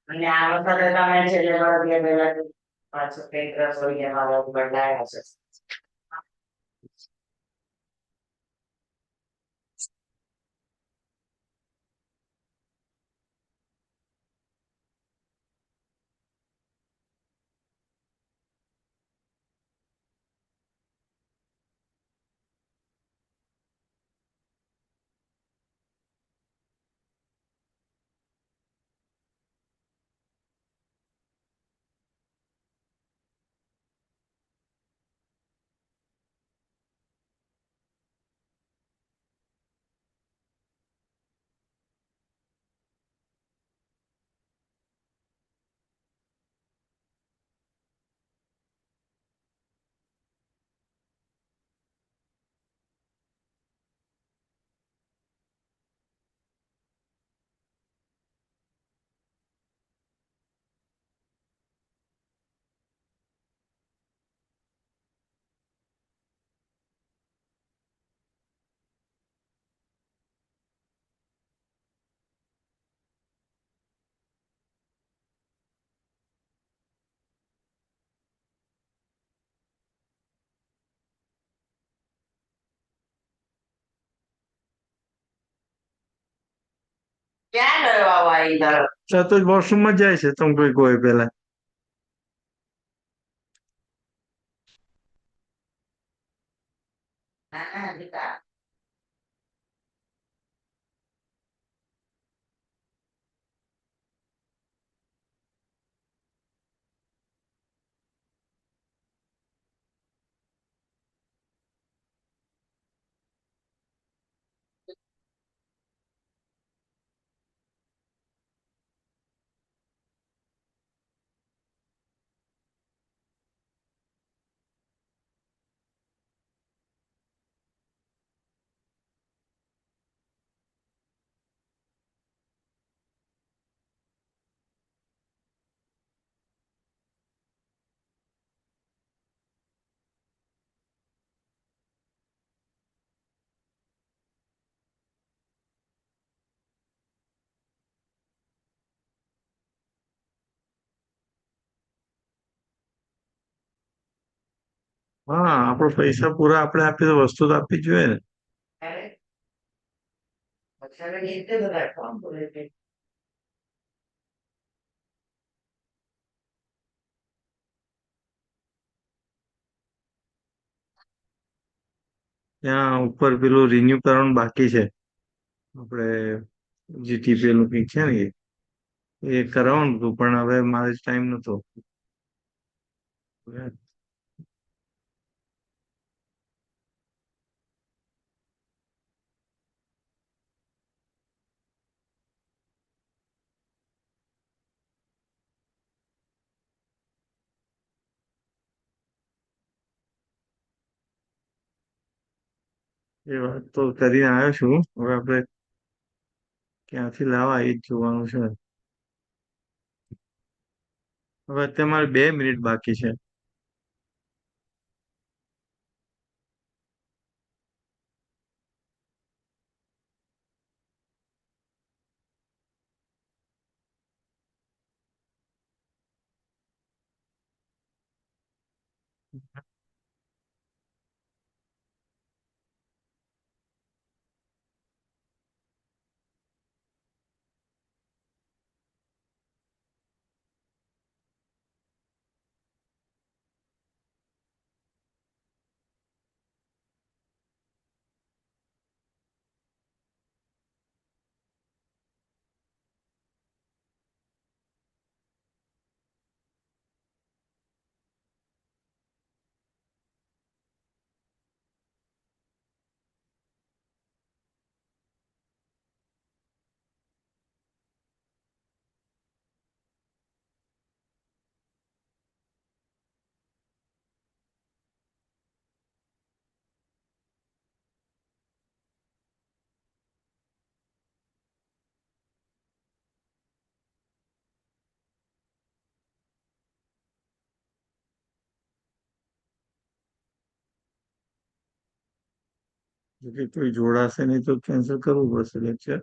અને આ વખતે તમે છેલ્લે વર્ષે પહેલા પાછું કંઈક રસોઈ એમાં બદલાયા હશે. ક્યાં ગયો આ વાઈ તારો? તો વોશરૂમમાં જાય છે તમે કોઈ કોઈ પેલા. ના ના દીકા. હા, આપણો પૈસા પૂરા આપણે આપીએ તો વસ્તુ તો આપવી જ જોઈએ ને. અરે પછી નીચે બધા કોણ બોલે છે? ત્યાં ઉપર પેલું રિન્યુ કરવાનું બાકી છે. આપણે જીટીપી નું કંઈક છે ને એ કરાવવાનું હતું પણ હવે મારે ટાઈમ નતો. એ વાત તો કરીને આવ્યો છું. હવે આપણે ક્યાંથી લાવવા એ જ જોવાનું છે. હવે અત્યારે મારે 2 મિનિટ બાકી છે. જો કે કોઈ જોડાશે નહીં તો કેન્સલ કરવું પડશે લેક્ચર.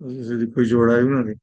હજી સુધી કોઈ જોડાયું નથી.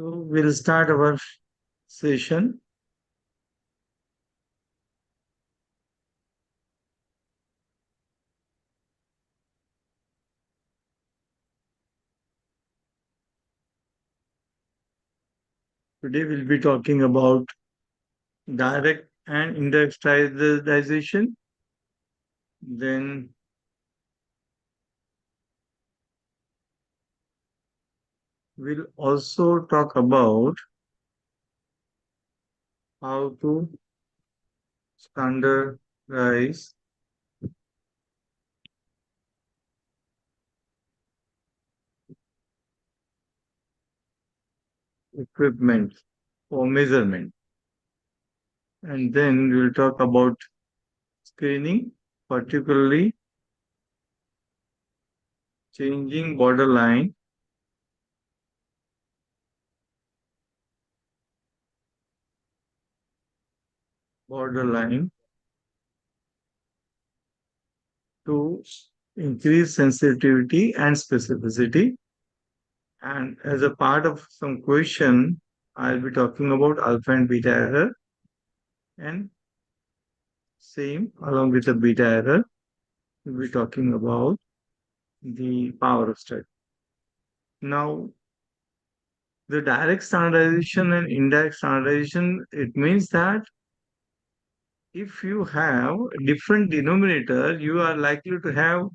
So we'll start our session. Today we'll be talking about direct and indirect standardization. Then we'll also talk about how to standardize equipment for measurement. And then we'll talk about screening, particularly changing borderline to increase sensitivity and specificity. And as a part of some question, I'll be talking about alpha and beta error, and same along with the beta error, we'll be talking about the power of study. Now, the direct standardization and indirect standardization, it means that if you have different denominator, you are likely to have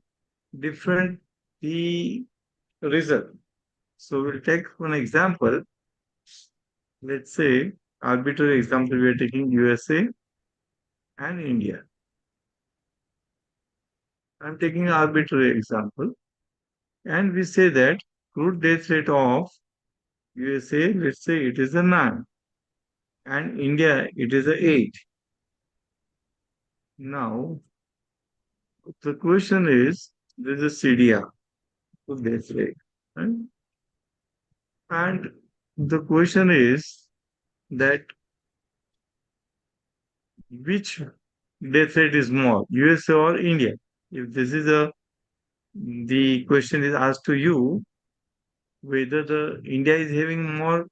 different the result. So we'll take one example. Let's say arbitrary example, we are taking USA and India. I'm taking an arbitrary example, and we say that crude death rate of USA, let's say it is a 9, and India it is a 8. Now the question is, this is CDR, crude death rate, right? And the question is that which death rate is more, USA or India? If this is a the question is asked to you whether the India is having more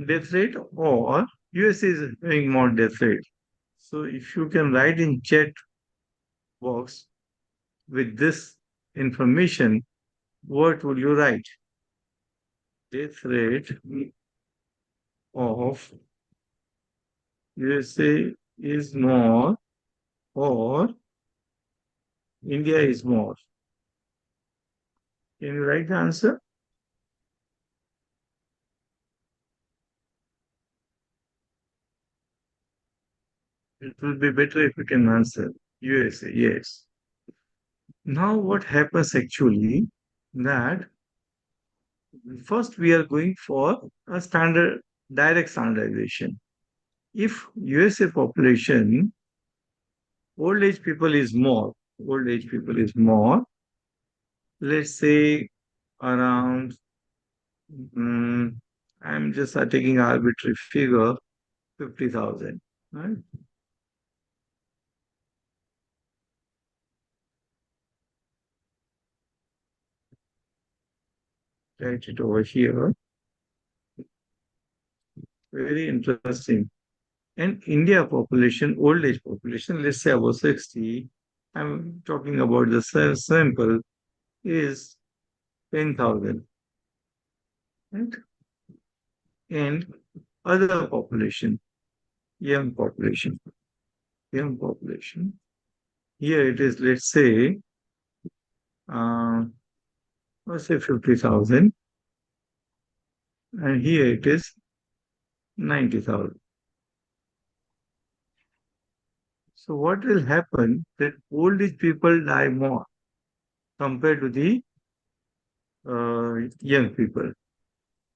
death rate or USA is having more death rate. So if you can write in chat box with this information, what will you write? Death rate of USA is more or India is more. Can you write the answer? It will be better if you can answer USA, yes. Now what happens actually that first we are going for a standard direct standardization. If USA population, old age people is more, let's say around, mm, I'm just taking arbitrary figure, 50,000, right? Write it over here. Very interesting. And India population, old age population, let's say about 60, I'm talking about the sample is 10,000, right? And other population, young population, young population. Here it is, uh, let's say 50,000, and here it is 90,000. So what will happen that old age people die more compared to the young people.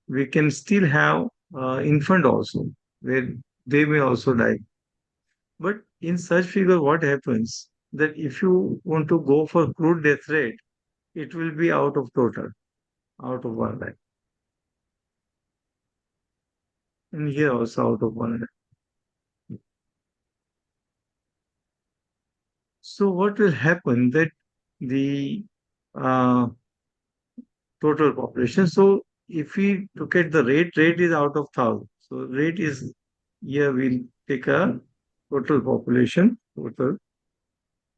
We can still have infant also, where they may also die. But in such figure, what happens that if you want to go for crude death rate, it will be out of total, out of 1 lakh. And here also out of 1 lakh. So what will happen that the uh, total population. So if we look at the rate is out of 1,000. So rate is here we'll take a total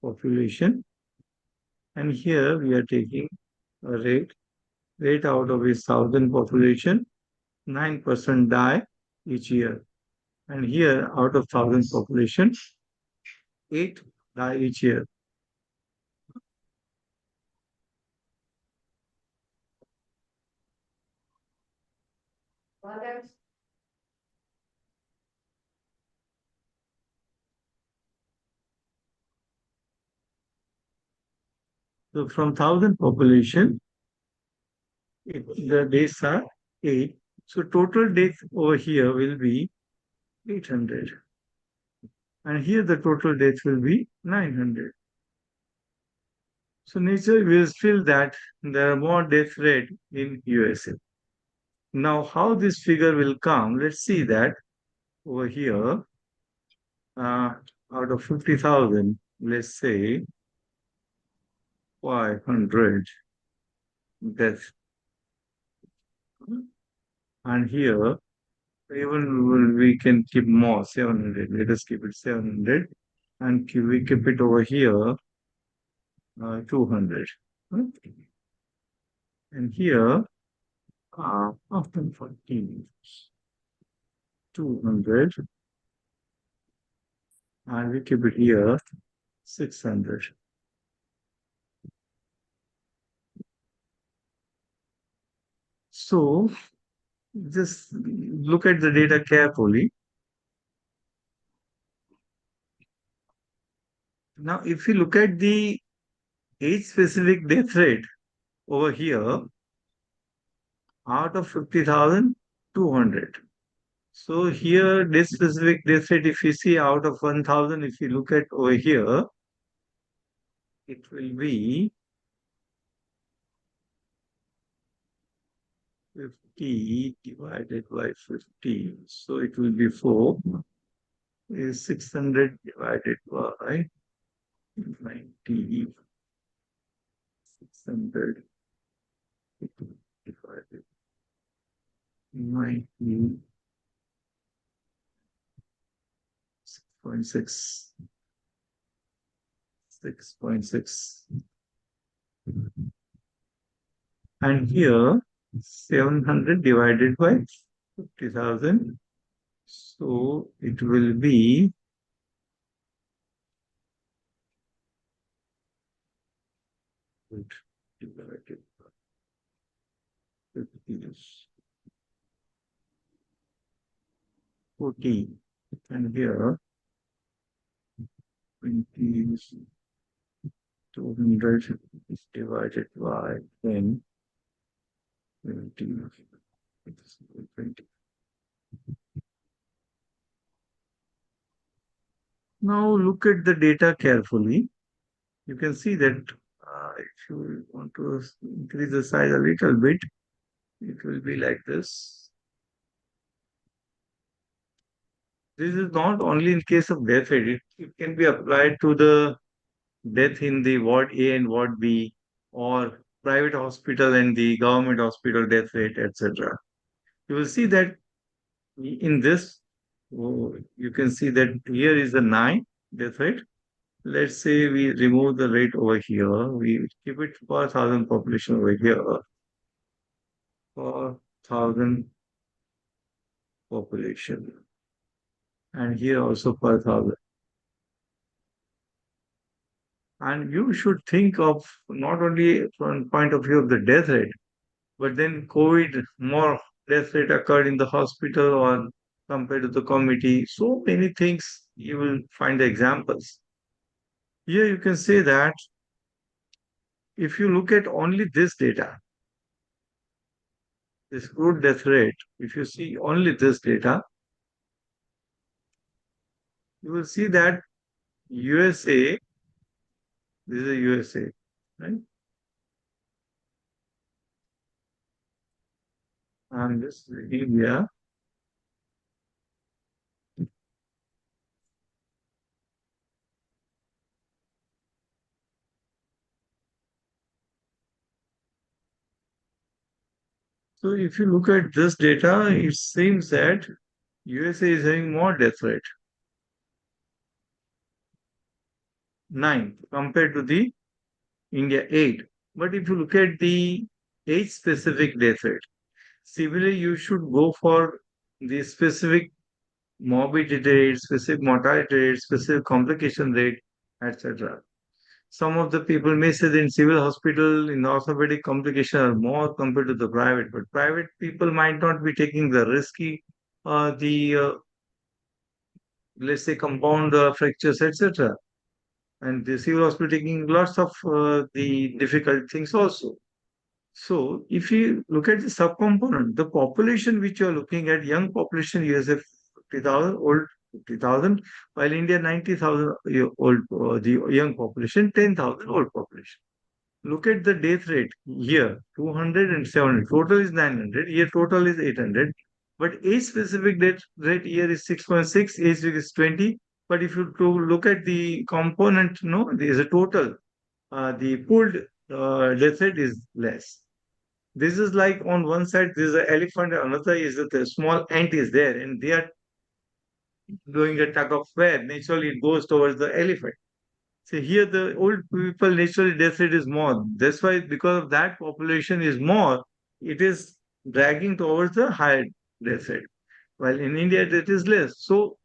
population, and here we are taking a rate out of this 1,000 population, 9% die each year. And here out of 1,000 population, 8 die each year. So from 1,000 population, the days are 8. So total death over here will be 800. And here the total death will be 900. So nature will feel that there are more death rate in USA. Now how this figure will come, let's see that over here, out of 50,000, let's say 500 deaths. And here, even we can keep more, 700. Let us keep it 700. And we keep it over here, 200. And here, after 14, 200. And we keep it here, 600. So just look at the data carefully. Now, if you look at the age-specific death rate over here, out of 50,000, 200. So here, this specific death rate, if you see out of 1,000, if you look at over here, it will be 50 divided by 50. So it will be 4. Is 600 divided by 90. 600 divided 90. 6.6. 6.6. And here, 700 divided by 50,000. So it will be divided by 50 is 14. And here, 20 is 200 is divided by 10. 20. 20. Now look at the data carefully. You can see that if you want to increase the size a little bit, it will be like this. This is not only in case of death rate, it can be applied to the death in the ward A and ward B, or private hospital and the government hospital death rate, etc. You will see that in this, you can see that here is the 9 death rate. Let's say we remove the rate over here, we keep it for 1,000 population over here, for 1,000 population. And here also per thousand. And you should think of not only from point of view of the death rate, but then COVID, more death rate occurred in the hospital or compared to the community. So many things you will find the examples. Here you can say that if you look at only this data, this crude death rate, if you see only this data, you will see that USA, this is USA, right? And this is India. So if you look at this data, it seems that USA is having more death rate, 9 compared to the India 8. But if you look at the age specific death rate, similarly, you should go for the specific morbidity rate, specific mortality rate, specific complication rate, etc. Some of the people may say that in civil hospital, in orthopedic complications are more compared to the private, but private people might not be taking the risky, the let's say compound fractures, etc. And the civil hospital taking lots of the difficult things also. So if you look at the subcomponent, the population which you are looking at, young population, USA 50,000, old 50,000, while India 90,000 old, the young population, 10,000 old population. Look at the death rate here, 200 and 700. Total is 900. Here total is 800. But age specific death rate here is 6.6, age is 20. But if you to look at the component, no, there is a total. The pooled death rate is less. This is like on one side, there is an elephant, another is that a small ant is there, and they are doing a tug of war. Naturally, it goes towards the elephant. So here the old people naturally death rate is more. That's why because of that population is more, it is dragging towards the higher death rate. While in India it is less. So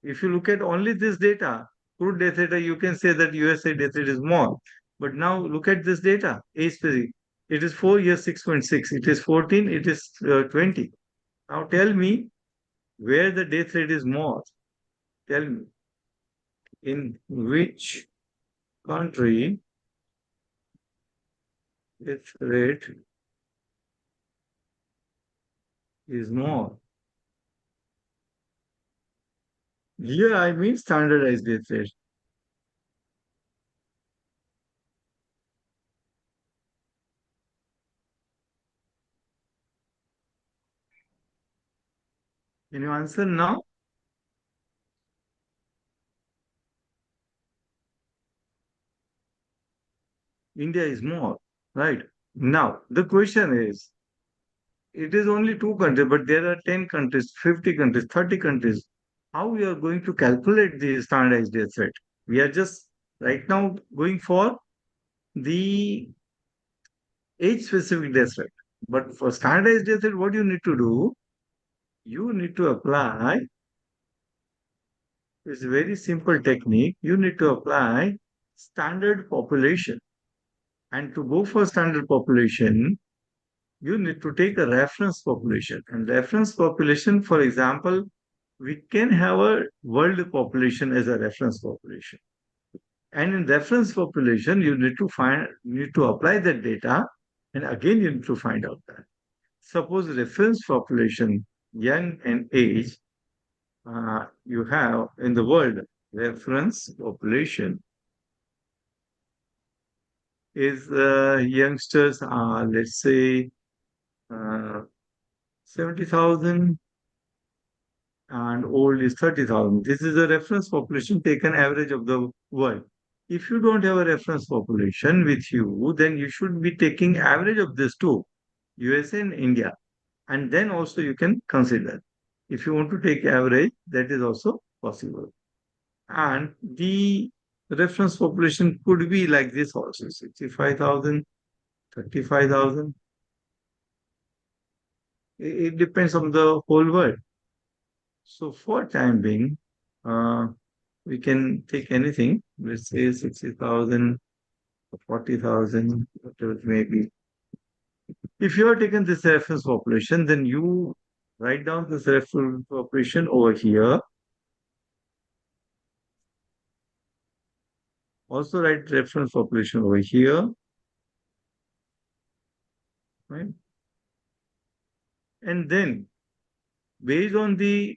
if you look at only this data, crude death rate, you can say that USA death rate is more. But now look at this data, age specific. It is 4 years 6.6. It is 14. It is 20. Now tell me where the death rate is more. Tell me in which country its rate is more. Here I mean standardized death rate. Can you answer now? India is more, right? Now, the question is, it is only two countries, but there are 10 countries, 50 countries, 30 countries. How we are going to calculate the standardized death rate? We are just right now going for the age-specific death rate. But for standardized death rate, what you need to do? You need to apply, it's a very simple technique. You need to apply standard population. And to go for standard population, you need to take a reference population. And reference population, for example, we can have a world population as a reference population. And in reference population, you need to apply that data, and again you need to find out that. Suppose reference population, young and age, you have in the world reference population is youngsters are let's say uh, 70,000 and old is 30,000. This is a reference population taken average of the world. If you don't have a reference population with you, then you should be taking average of this two, USA and India. And then also you can consider. If you want to take average, that is also possible. And the reference population could be like this also, 65,000, 35,000. It depends on the whole world. So for time being, uh, we can take anything. Let's say 60,000 or 40,000, whatever it may be. If you are taking this reference population, then you write down this reference population over here. Also write reference population over here, right? And then based on the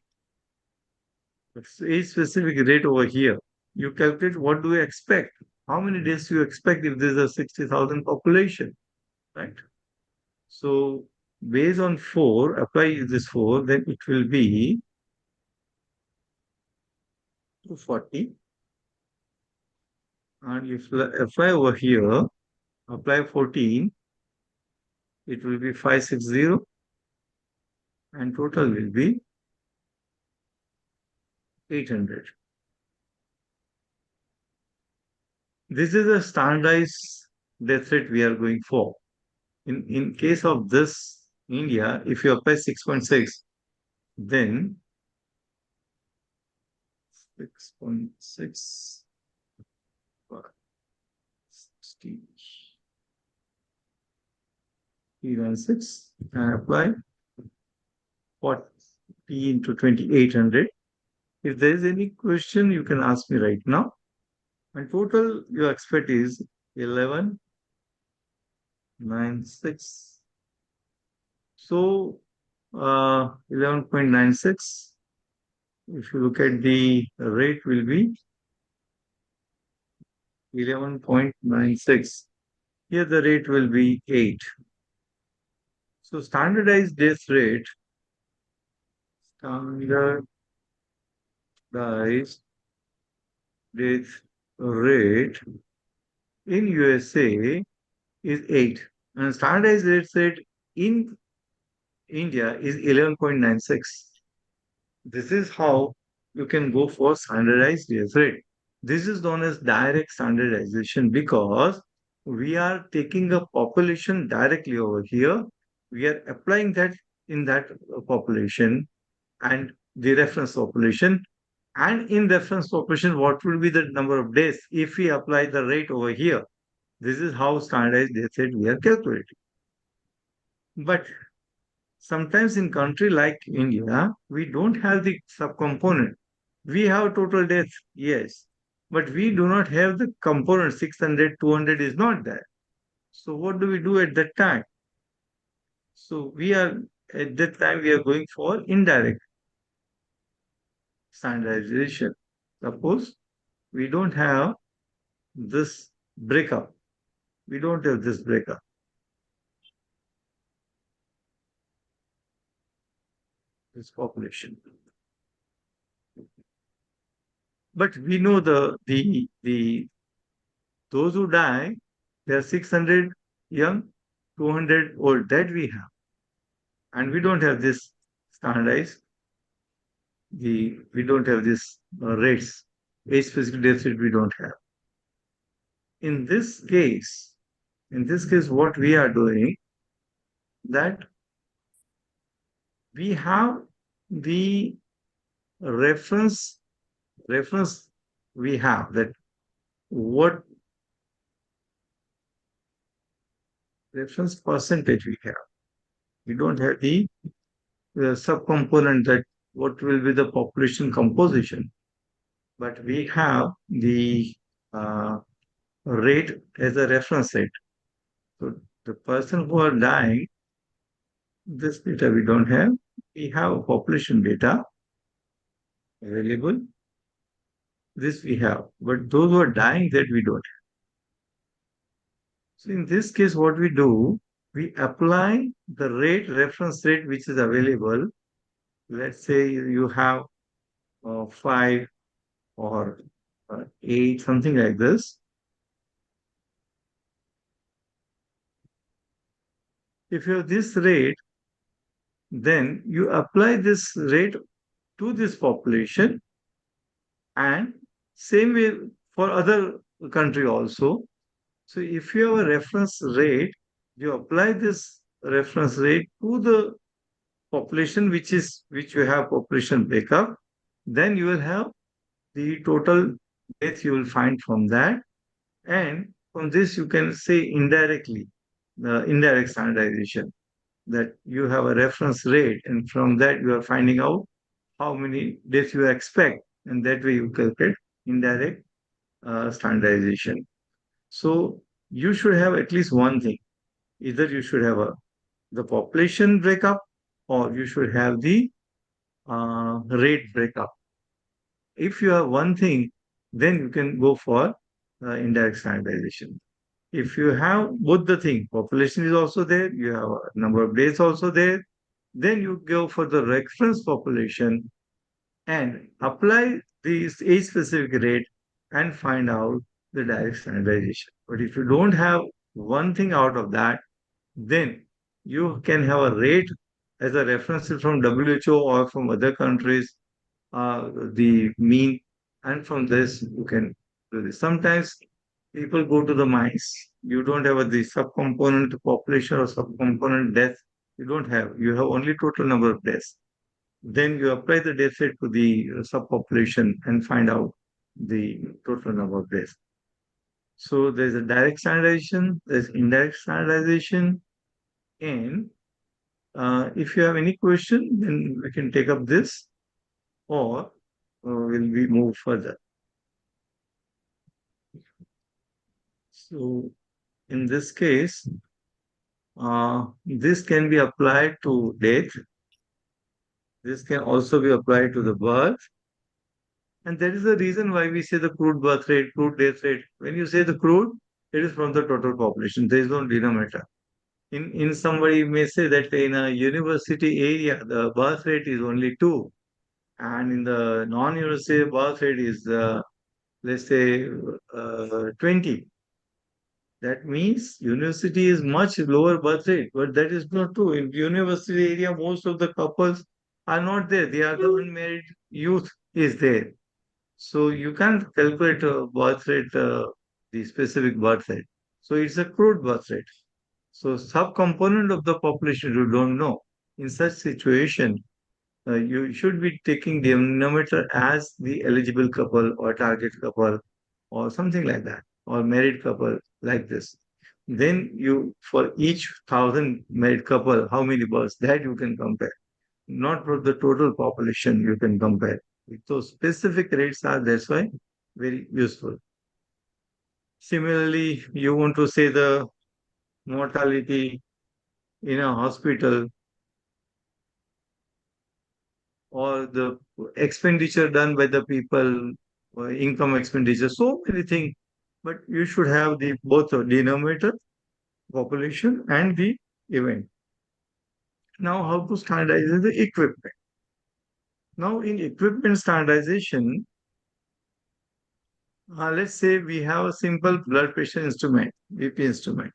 age specific rate over here, you calculate what do you expect? How many days do you expect if there's a 60,000 population, right? So based on 4, apply this 4, then it will be 240. And if apply over here, apply 14, it will be 560, and total will be 800. This is a standardized death rate we are going for. In case of this India, if you apply 6.6, then 6.6 60 316 and apply 40 into 2800. If there is any question, you can ask me right now. And total you expect is 1196. So 11.96. If you look at the rate will be 11.96. Here the rate will be 8. So standardized death standardized death rate in USA is 8. And standardized death rate in India is 11.96. This is how you can go for standardized death rate. This is known as direct standardization because we are taking a population directly over here. We are applying that in that population and the reference population. And in reference population, what will be the number of days if we apply the rate over here? This is how standardized death rate we are calculating. But sometimes in country like India, we don't have the subcomponent. We have total death, yes, but we do not have the component 600, 200 is not there. So what do we do at that time? So we are at that time we are going for indirect standardization. Suppose we don't have this breakup. We don't have this breakup. This population. But we know the those who die, they are 600 young, 200 old. That we have, and we don't have this standardized. We don't have this rates, age specific death rate. We don't have. In this case, what we are doing that we have the reference reference we have that what reference percentage we have. We don't have the subcomponent that what will be the population composition, but we have the rate as a reference rate. So the person who are dying, this data we don't have. We have population data available. This we have, but those who are dying that we don't. So in this case, what we do, we apply the rate, reference rate, which is available. Let's say you have 5 or 8, something like this. If you have this rate, then you apply this rate to this population and same way for other country also. So if you have a reference rate, you apply this reference rate to the population which you have population breakup, then you will have the total death you will find from that. And from this, you can say indirectly, the indirect standardization, that you have a reference rate, and from that, you are finding out how many deaths you expect, and that way you calculate indirect standardization. So you should have at least one thing. Either you should have the population breakup, or you should have the rate breakup. If you have one thing, then you can go for indirect standardization. If you have both the thing, population is also there, you have a number of days also there, then you go for the reference population and apply the age specific rate and find out the direct standardization. But if you don't have one thing out of that, then you can have a rate as a reference from WHO or from other countries, the mean, and from this you can do this. Sometimes people go to the mines. You don't have the subcomponent population or subcomponent death. You don't have. You have only total number of deaths. Then you apply the death rate to the subpopulation and find out the total number of deaths. So there's a direct standardization, there's indirect standardization, and if you have any question, then we can take up this, or will we move further? So in this case, this can be applied to death. This can also be applied to the birth. And that is the reason why we say the crude birth rate, crude death rate. When you say the crude, it is from the total population. There is no denominator. In somebody may say that in a university area, the birth rate is only 2. And in the non-university birth rate is, let's say, 20. That means university is much lower birth rate, but that is not true. In university area, most of the couples are not there. They are the unmarried youth is there. So you can't calculate a birth rate, the specific birth rate. So it's a crude birth rate. So subcomponent of the population you don't know. In such situation, you should be taking the denominator as the eligible couple or target couple or something like that, or married couple like this. Then you, for each 1,000 married couple, how many births, that you can compare. Not for the total population you can compare. So specific rates are, that's why, very useful. Similarly, you want to say the mortality in a hospital or the expenditure done by the people, or income expenditure, so many things. But you should have the both the denominator, population, and the event. Now, how to standardize the equipment? Now, in equipment standardization, let's say we have a simple blood pressure instrument, BP instrument.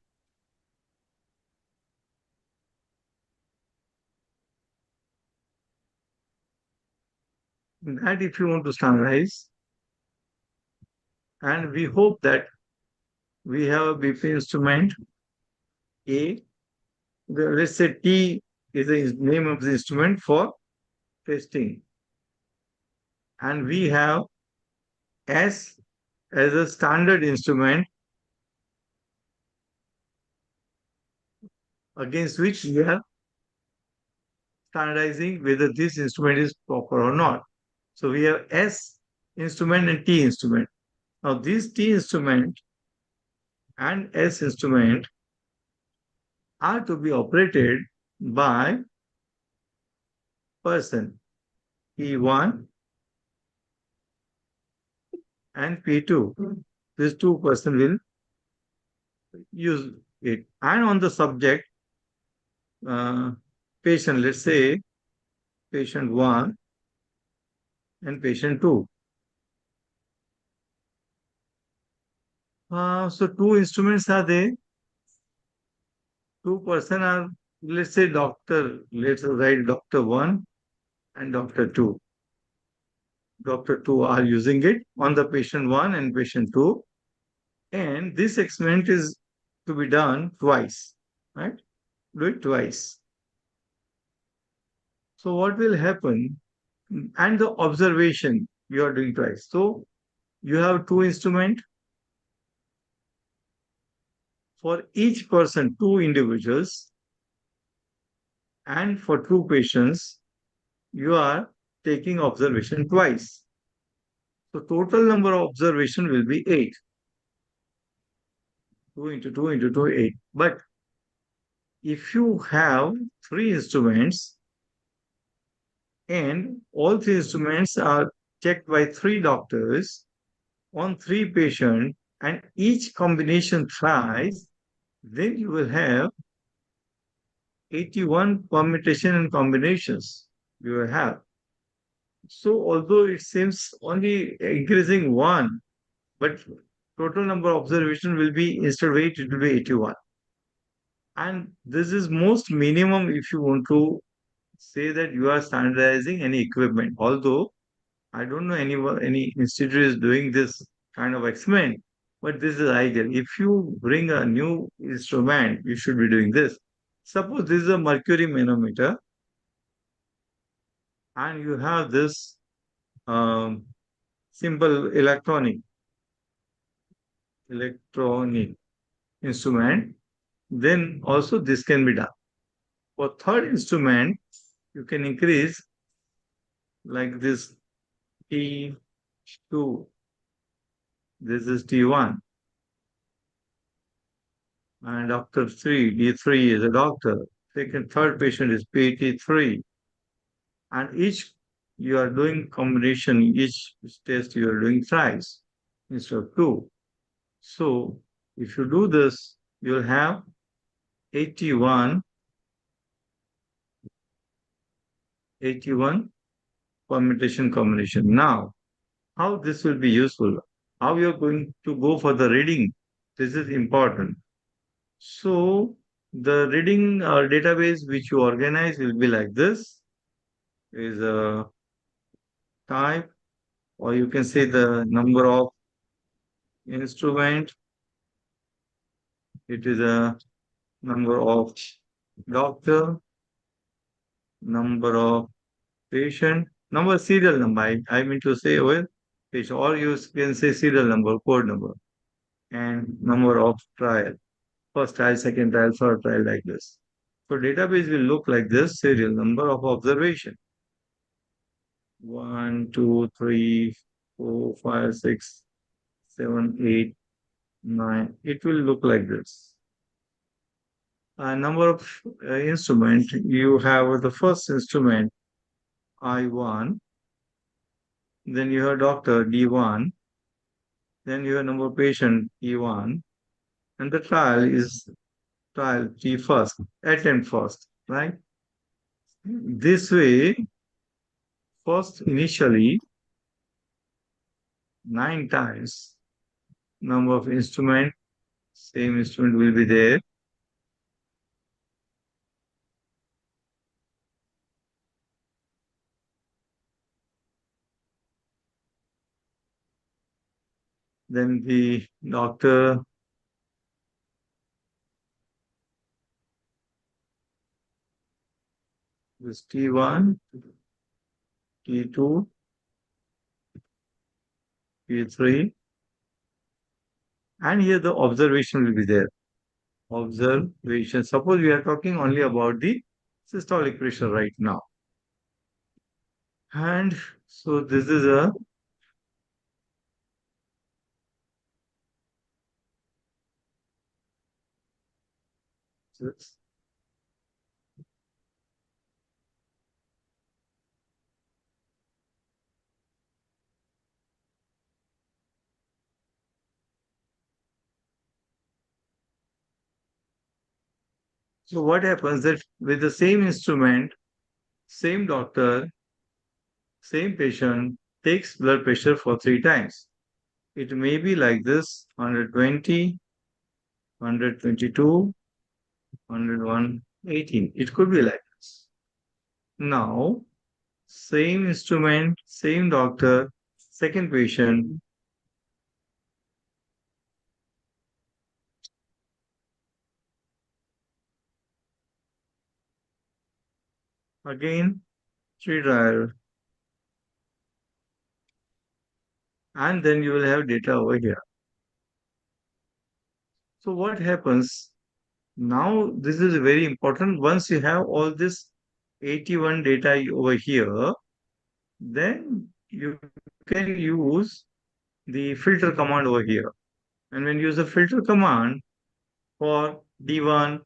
That if you want to standardize, and we hope that we have a BP instrument A, let's say T is the name of the instrument for testing, and we have S as a standard instrument against which we are standardizing whether this instrument is proper or not. So we have S instrument and T instrument. Now this T instrument and S instrument are to be operated by person P1 and P2. These two person will use it. And on the subject, uh, patient, let's say patient 1 and patient 2. So two instruments are there. Two person are, let's say doctor, let's write doctor 1 and doctor 2. Doctor 2 are using it on the patient 1 and patient 2. And this experiment is to be done twice, right? Do it twice. So what will happen? And the observation you are doing twice. So you have two instruments for each person, two individuals, and for two patients, you are taking observation twice. So total number of observation will be 8. 2 into 2 into 2, 8. But if you have three instruments and all three instruments are checked by three doctors on three patients and each combination thrice, then you will have 81 permutation and combinations you will have. So although it seems only increasing one, but total number of observation will be instead of 8, it will be 81. And this is most minimum if you want to say that you are standardizing any equipment. Although I don't know any institute is doing this kind of experiment, but this is ideal. If you bring a new instrument, you should be doing this. Suppose this is a mercury manometer, and you have this um, simple electronic instrument, then also this can be done. For third instrument, you can increase like this T2, this is T1, and doctor 3, D3 is a doctor. Third patient is PT3, and each you are doing combination, each test you are doing thrice instead of two. So if you do this, you'll have 81, 81 permutation combination. Now, how this will be useful? How you're going to go for the reading? This is important. So the reading database which you organize will be like this: is a type, or you can say the number of instrument. It is a number of doctor, number of patient, number serial number. I mean to say with patient, or you can say serial number, code number, and number of trial. First trial, second trial, third trial, like this. So database will look like this: serial number of observation. 1, 2, 3, 4, 5, 6, 7, 8, 9. It will look like this. Number of instrument, you have the first instrument I1, then you have doctor D1, then you have number of patient E1, and the trial is trial T first, attempt first, right? This way, first initially 9 times number of instrument, same instrument will be there. Then the doctor, this T1, T2, T3, and here the observation will be there. Observation. Suppose we are talking only about the systolic pressure right now. And so this is a so what happens that with the same instrument, same doctor, same patient takes blood pressure for 3 times. It may be like this: 120, 122, 101, 18. It could be like this. Now, same instrument, same doctor, second patient, again Three trial, and then you will have data over here. So what happens now? This is very important. Once you have all this 81 data over here, then you can use the filter command over here. And when you use the filter command for D1,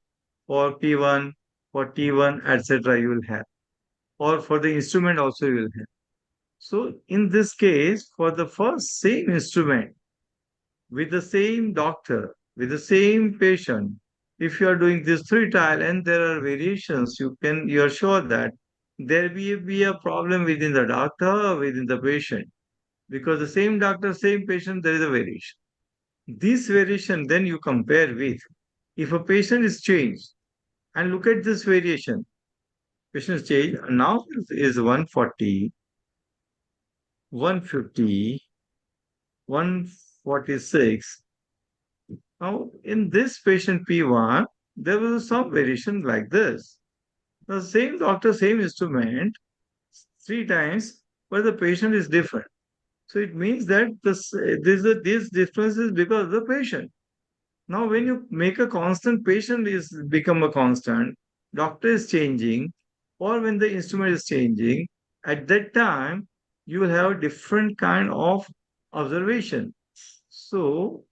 for P1, for T1, etc., you will have, or for the instrument also you will have. So in this case, for the first same instrument, with the same doctor, with the same patient, if you are doing this three trial and there are variations, you are sure that there will be a problem within the doctor or within the patient. Because the same doctor, same patient, there is a variation. This variation then you compare with if a patient is changed and look at this variation. Patient is changed now is 140, 150, 146. Now, in this patient P1, there was some variation like this. The same doctor, same instrument, three times, but the patient is different. So it means that this difference is because of the patient. Now, when you make a constant, patient is become a constant, doctor is changing, or when the instrument is changing, at that time you will have different kind of observation. So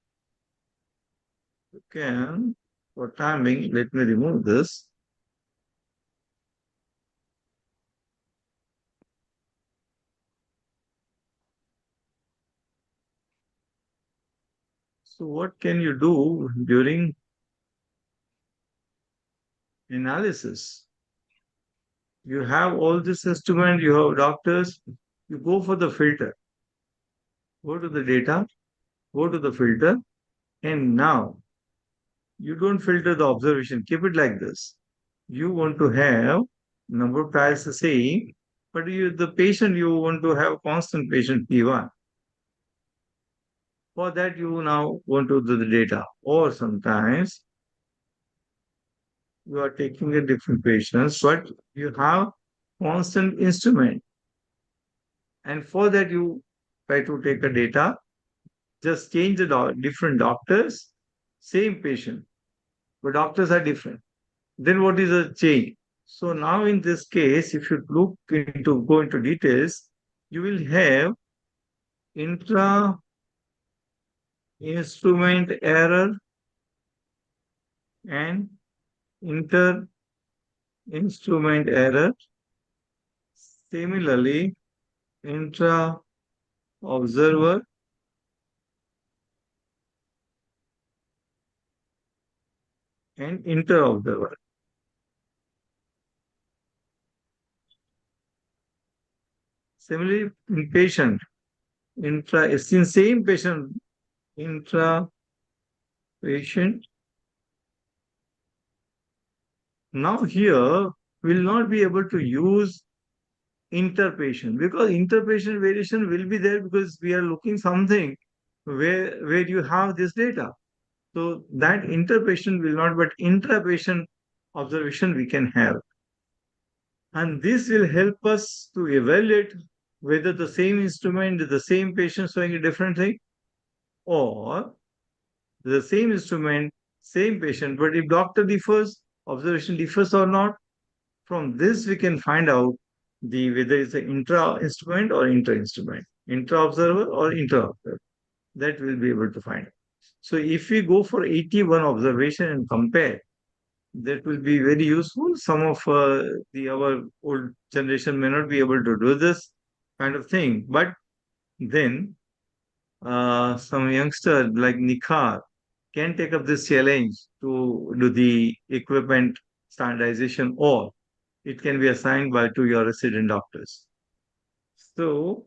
you can, for timing, let me remove this. So what can you do during analysis? You have all this instrument, you have doctors, you go for the filter, go to the data, go to the filter, and now you don't filter the observation, keep it like this. You want to have number of trials the same, but the patient you want to have constant patient P1. For that, you now want to do the data, or sometimes you are taking a different patients, but you have constant instrument, and for that you try to take a data, just change the different doctors, same patient, but doctors are different. Then what is the change? So now in this case, if you go into details, you will have intra instrument error and inter instrument error. Similarly, intra observer and inter observer. Similarly, in patient, it's in same patient, intra patient. Now here will not be able to use interpatient because interpatient variation will be there because we are looking something where you have this data. So that interpatient will not, but intrapatient observation we can have. And this will help us to evaluate whether the same instrument, the same patient showing a different thing, or the same instrument, same patient, but if doctor differs, observation differs or not. From this, we can find out the whether it's an intra-instrument or inter-instrument, intra-observer or inter-observer. That we'll be able to find. So if we go for 81 observation and compare, that will be very useful. Some of the our old generation may not be able to do this kind of thing, but then some youngster like Nikhar can take up this challenge to do the equipment standardization, or it can be assigned by to your resident doctors. So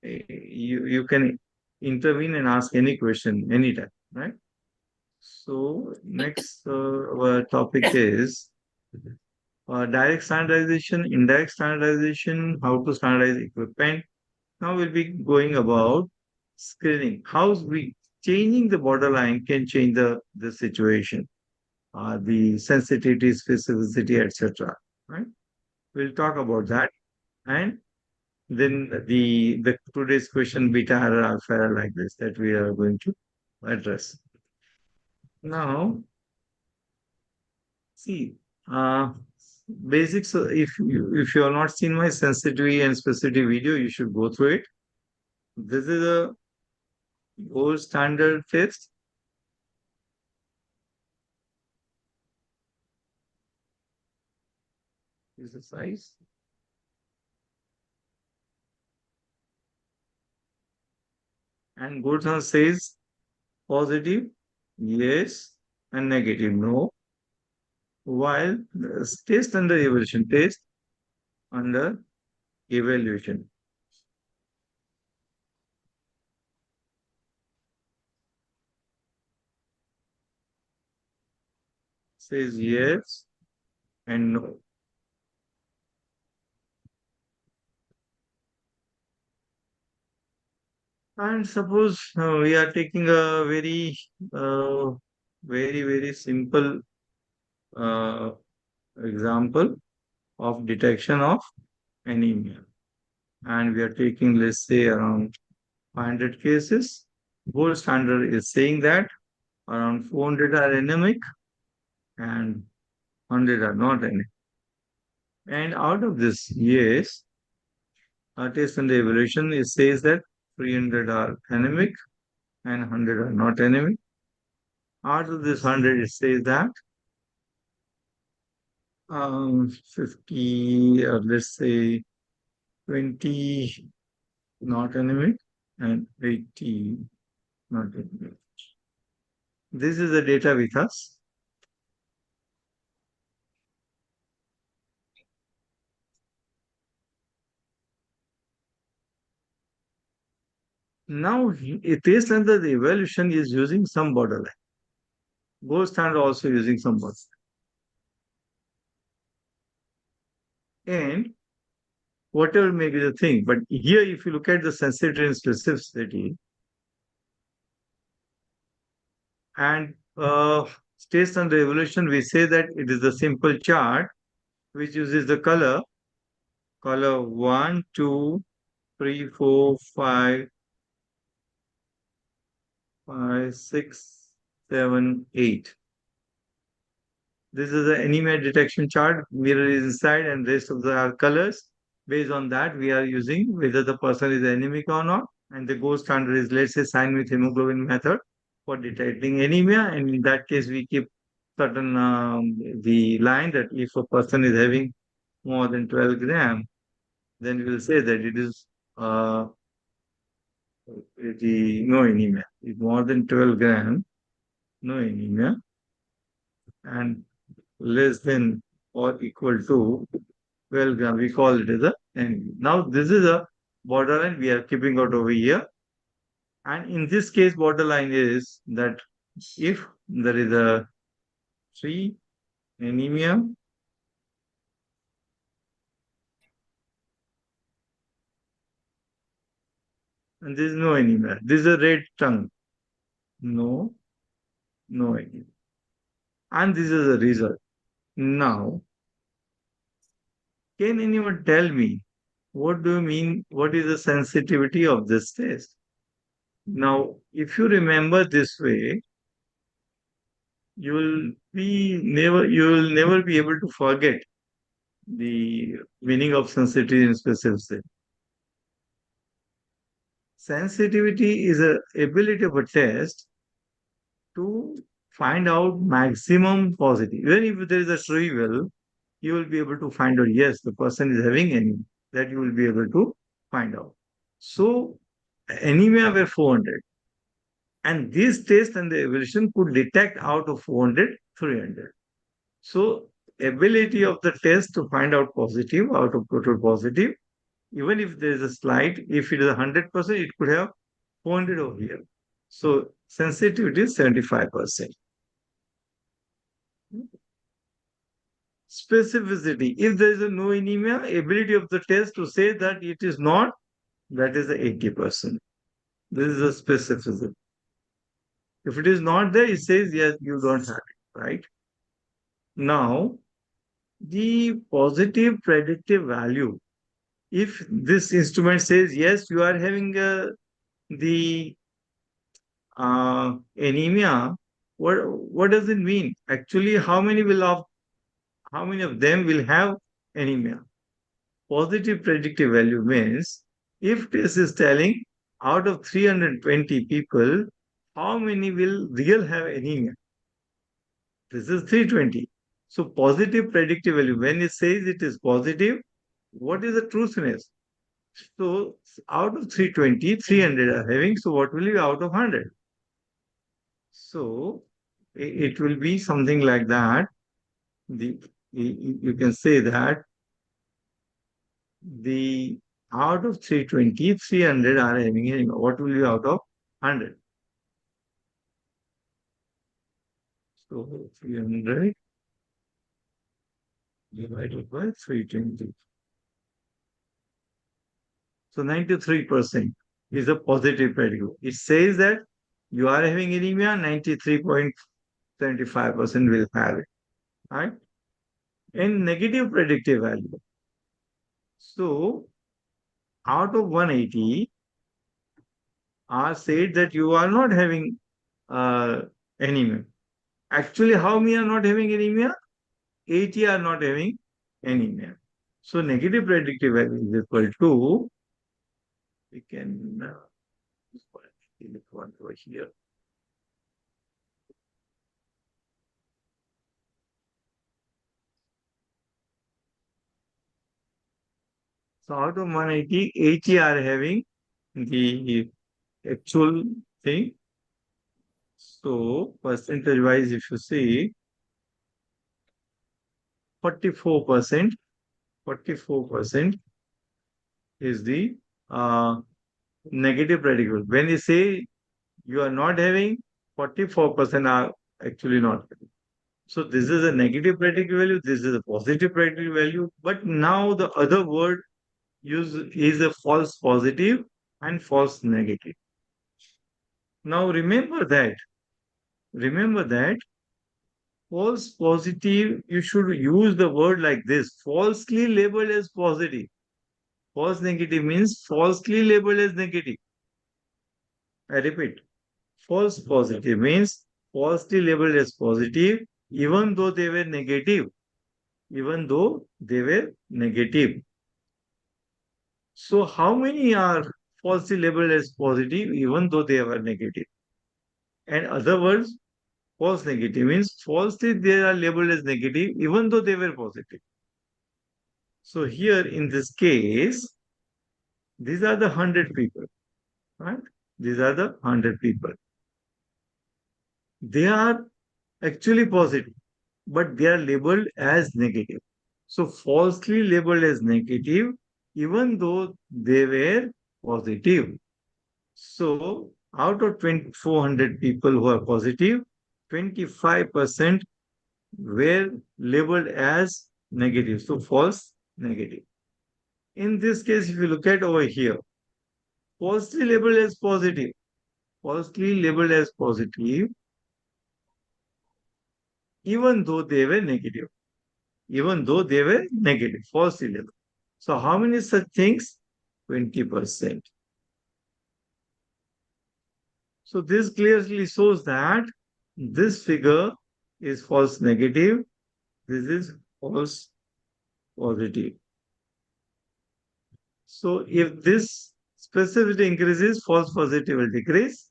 you can intervene and ask any question anytime, right? So next our topic is direct standardization, indirect standardization, how to standardize equipment. Now we'll be going about screening. How we changing the borderline can change the situation, the sensitivity, specificity, etc. Right? We'll talk about that. And then the today's question beta error, alpha error like this that we are going to address. Now, see, uh, basics. If you have not seen my sensitivity and specificity video, you should go through it. This is a gold standard test exercise, and gold standard says positive, yes, and negative, no. While test under evaluation, test under evaluation says yes and no. And suppose we are taking a uh, very simple uh, example of detection of anemia. And we are taking, let's say, around 500 cases. Gold standard is saying that around 400 are anemic and 100 are not anemic. And out of this, yes, test and evaluation, it says that 300 are anemic and 100 are not anemic. Out of this 100, it says that 50, or let's say 20 not anemic and 80 not anemic. This is the data with us. Now, a test under the evaluation is using some borderline. Gold standard also using some borderline. And whatever may be the thing, but here, if you look at the sensitivity and specificity, and test under evaluation, we say that it is a simple chart which uses the color 1, 2, 3, 4, 5, 5, 6, 7, 8. This is the anemia detection chart. Mirror is inside and rest of the are colors. Based on that, we are using whether the person is anemic or not. And the gold standard is, let's say, sign with hemoglobin method for detecting anemia. And in that case, we keep certain the line that if a person is having more than 12 gram, then we will say that it is the no anemia. If more than 12 gram, no anemia, and less than or equal to 12 gram, we call it as a anemia. Now, this is a borderline we are keeping out over here. And in this case, borderline is that if there is a 3 anemia, and there is no anemia. This is a red tongue. No, no anemia. And this is the result. Now, can anyone tell me what do you mean? What is the sensitivity of this test? Now, if you remember this way, you will never be able to forget the meaning of sensitivity and specificity. Sensitivity is a ability of a test to find out maximum positive. Even if there is a trivial, you will be able to find out, yes, the person is having anemia. That you will be able to find out. So anemia were 400. And this test and the evaluation could detect out of 400, 300. So ability of the test to find out positive out of total positive, even if there is a slight, if it is 100%, it could have 400 over here. So sensitivity is 75%. Specificity, if there is a no anemia, ability of the test to say that it is not, that is the 80%. This is the specificity. If it is not there, it says yes, you don't have it, right? Now, The positive predictive value. If this instrument says, yes, you are having the anemia, what does it mean? Actually, how many of them will have anemia? Positive predictive value means if this is telling out of 320 people, how many will real have anemia? This is 320. So positive predictive value, when it says it is positive, what is the truthiness? So out of 320, 300 are having, so what will be out of 100? So it will be something like that. The you can say that the out of 320, 300 are having anemia. What will be out of 100? So 300 divided by 320. So 93% is a positive predictive. It says that you are having anemia, 93.75% will have it. Right? And negative predictive value. So out of 180 are said that you are not having anemia. Actually, how many are not having anemia? 80 are not having anemia. So negative predictive value is equal to, we can look one over here. So out of 180, 80 are having the actual thing. So percentage wise, if you see 44%, 44% is the negative predictive. When you say you are not having, 44% are actually not having. So this is a negative predictive value, this is a positive predictive value, but now the other word use is a false positive and false negative. Now remember that false positive, you should use the word like this, falsely labeled as positive. False negative means falsely labeled as negative. I repeat, false positive means falsely labeled as positive, even though they were negative. Even though they were negative. So how many are falsely labeled as positive, even though they were negative? And other words, false negative means falsely they are labeled as negative, even though they were positive. So here in this case, these are the 100 people, right? These are the 100 people. They are actually positive, but they are labeled as negative. So falsely labeled as negative, even though they were positive. So out of 2,400 people who are positive, 25% were labeled as negative. So false negative. In this case, if you look at over here, falsely labeled as positive, falsely labeled as positive, even though they were negative, even though they were negative, falsely labeled. So how many such things? 20%. So this clearly shows that this figure is false negative, this is false positive. So if this specificity increases, false positive will decrease.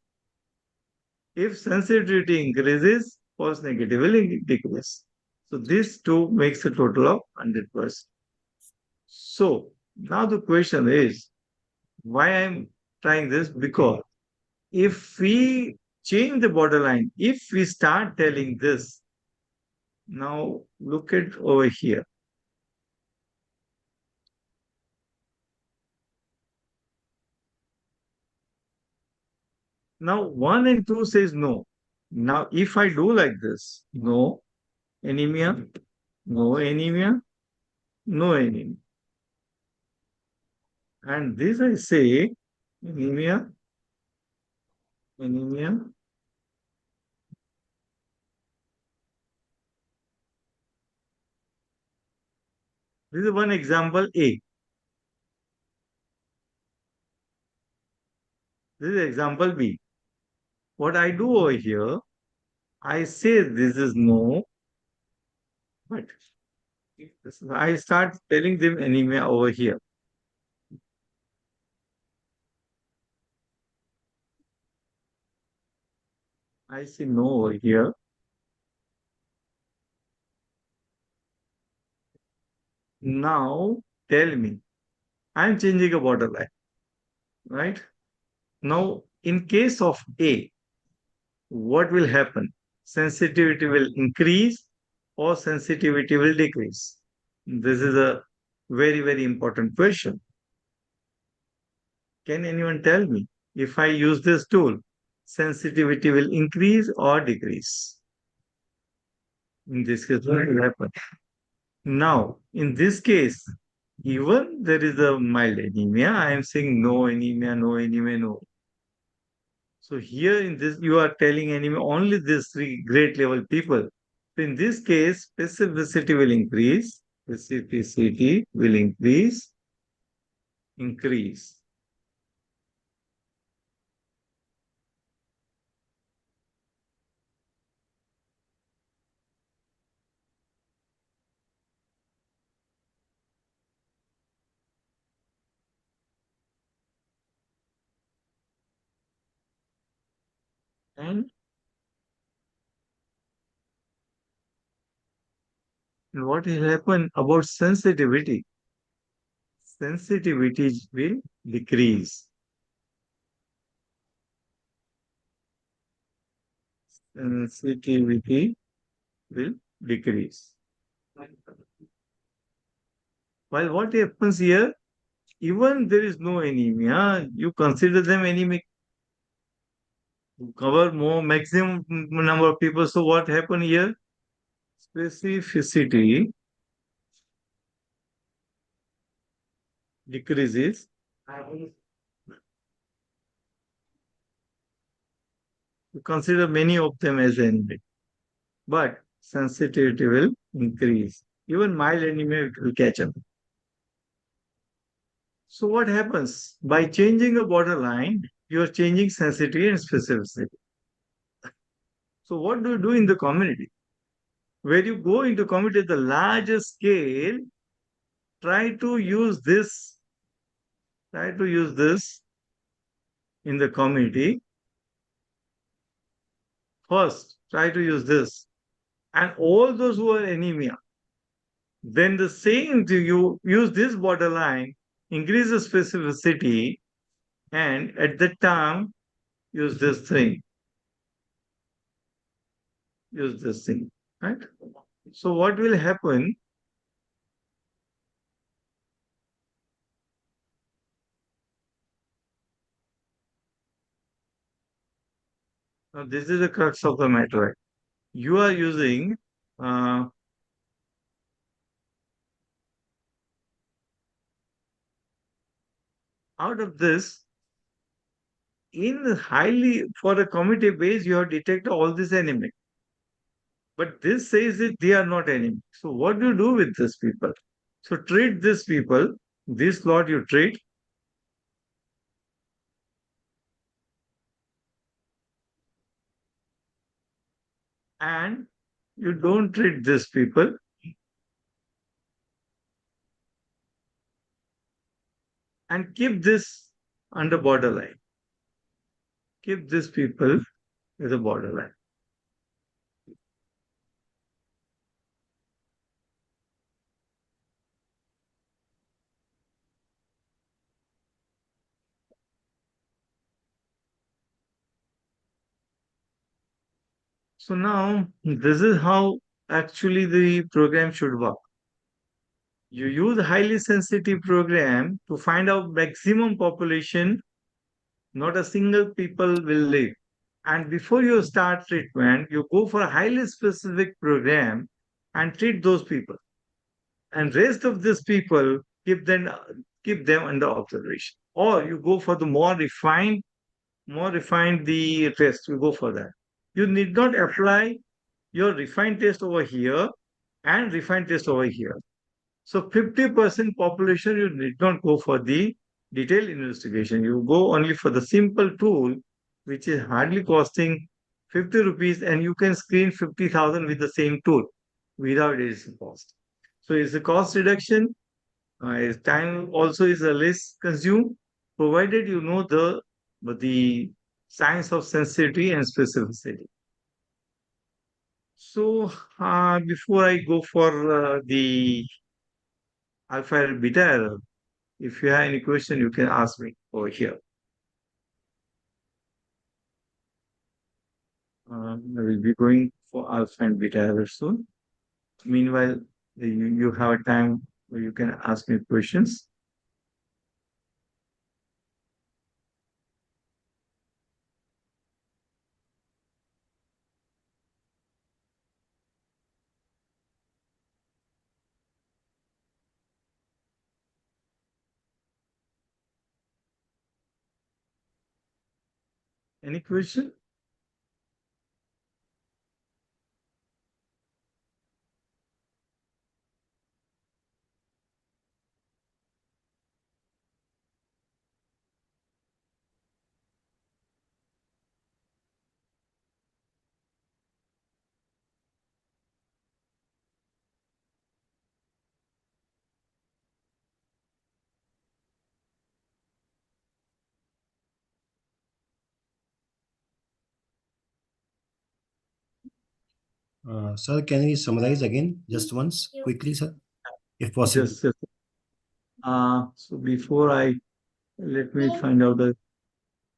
If sensitivity increases, false negative will decrease. So this two makes a total of 100%. So now the question is, why I'm trying this? Because if we change the borderline, if we start telling this, now look at over here. Now 1 and 2 says no. Now if I do like this, no anemia, no anemia, no anemia. And this I say anemia, anemia, This is one example A. This is example B. What I do over here, I say this is no, but I start telling them anemia over here. I say no over here. Now tell me, I'm changing a borderline, right? Now, in case of A, what will happen? Sensitivity will increase or sensitivity will decrease? This is a very, very important question. Can anyone tell me if I use this tool, sensitivity will increase or decrease? In this case, what will happen? Now, in this case, even there is a mild anemia, I am saying no anemia, no anemia, no. So here in this, you are telling anemia only these three grade level people. So in this case, specificity will increase, specificity will increase. And what will happen about sensitivity? Sensitivity will decrease. Sensitivity will decrease. While what happens here, even there is no anemia, you consider them anemic, cover more maximum number of people. So what happened here? Specificity decreases. You consider many of them as anemic, but sensitivity will increase. Even mild anemia will catch up. So what happens? By changing a borderline, you are changing sensitivity and specificity. So what do you do in the community? Where you go into community at the larger scale, try to use this, try to use this in the community. First, try to use this. And all those who are anemia, then the same to you use this borderline, increase the specificity, and at that time use this thing, use this thing, right? So what will happen? Now this is the crux of the matter, right? You are using uh, out of this in highly for a community base, you have detected all this anemic. But this says that they are not anemic. So what do you do with these people? So treat these people, this lot you treat, and you don't treat these people, and keep this under borderline. Keep these people as a borderline. So now this is how actually the program should work. You use highly sensitive program to find out maximum population, not a single people will live. And before you start treatment, you go for a highly specific program and treat those people. And rest of these people keep them under observation. Or you go for the more refined the test. You go for that. You need not apply your refined test over here and refined test over here. So 50% population, you did not go for the detailed investigation. You go only for the simple tool, which is hardly costing 50 rupees, and you can screen 50,000 with the same tool without additional cost. So it's a cost reduction. Time also is a less consumed, provided you know the science of sensitivity and specificity. So before I go for the alpha and beta error, if you have any question, you can ask me over here. I will be going for alpha and beta error soon. Meanwhile, you have a time where you can ask me questions. Any question? Sir, can we summarize again just once quickly, sir, if possible? Just so before I let me find out the